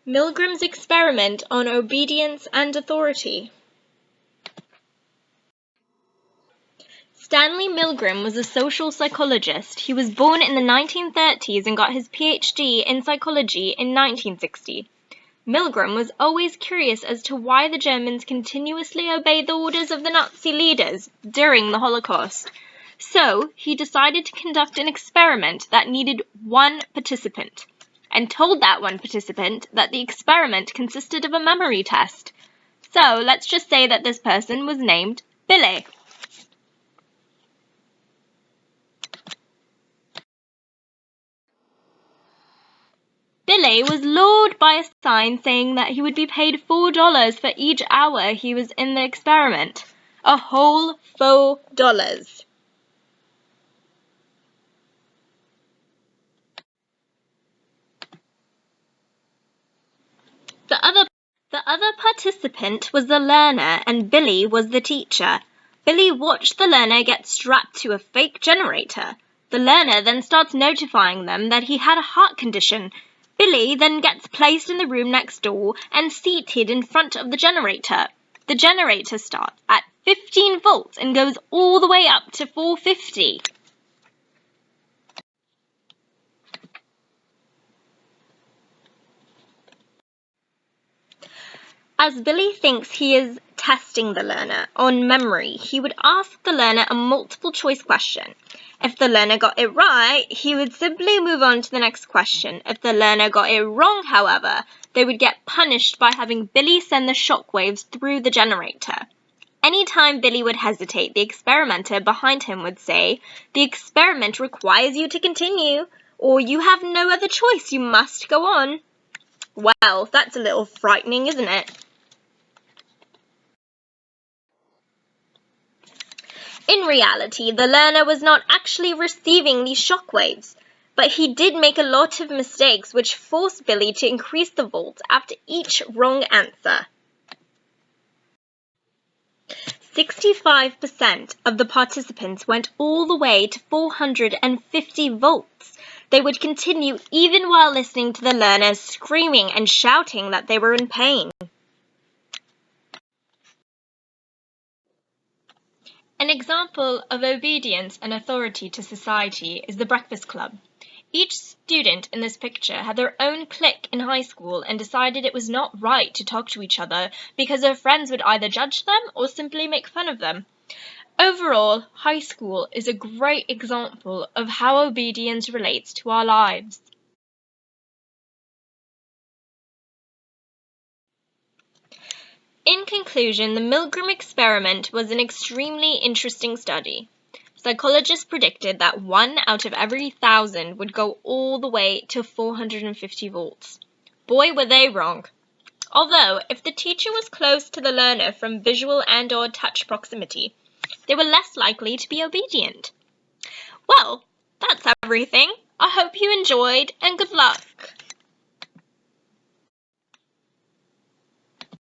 Milgram's experiment on obedience and authority. Stanley Milgram was a social psychologist. He was born in the 1930s and got his PhD in psychology in 1960. Milgram was always curious as to why the Germans continuously obeyed the orders of the Nazi leaders during the Holocaust. So he decided to conduct an experiment that needed one participant, and told that one participant that the experiment consisted of a memory test. So let's just say that this person was named Billy. Billy was lured by a sign saying that he would be paid $4 for each hour he was in the experiment. A whole $4. The other participant was the learner and Billy was the teacher. Billy watched the learner get strapped to a fake generator. The learner then starts notifying them that he had a heart condition. Billy then gets placed in the room next door and seated in front of the generator. The generator starts at 15 volts and goes all the way up to 450. As Billy thinks he is testing the learner on memory, he would ask the learner a multiple choice question. If the learner got it right, he would simply move on to the next question. If the learner got it wrong, however, they would get punished by having Billy send the shockwaves through the generator. Anytime Billy would hesitate, the experimenter behind him would say, "The experiment requires you to continue, or you have no other choice, you must go on." Well, that's a little frightening, isn't it? In reality, the learner was not actually receiving these shockwaves, but he did make a lot of mistakes which forced Billy to increase the volts after each wrong answer. 65% of the participants went all the way to 450 volts. They would continue even while listening to the learners screaming and shouting that they were in pain. An example of obedience and authority to society is the Breakfast Club. Each student in this picture had their own clique in high school and decided it was not right to talk to each other because their friends would either judge them or simply make fun of them. Overall, high school is a great example of how obedience relates to our lives. In conclusion, the Milgram experiment was an extremely interesting study. Psychologists predicted that 1 out of every 1,000 would go all the way to 450 volts. Boy, were they wrong. Although, if the teacher was close to the learner from visual and/or touch proximity, they were less likely to be obedient. Well, that's everything. I hope you enjoyed, and good luck.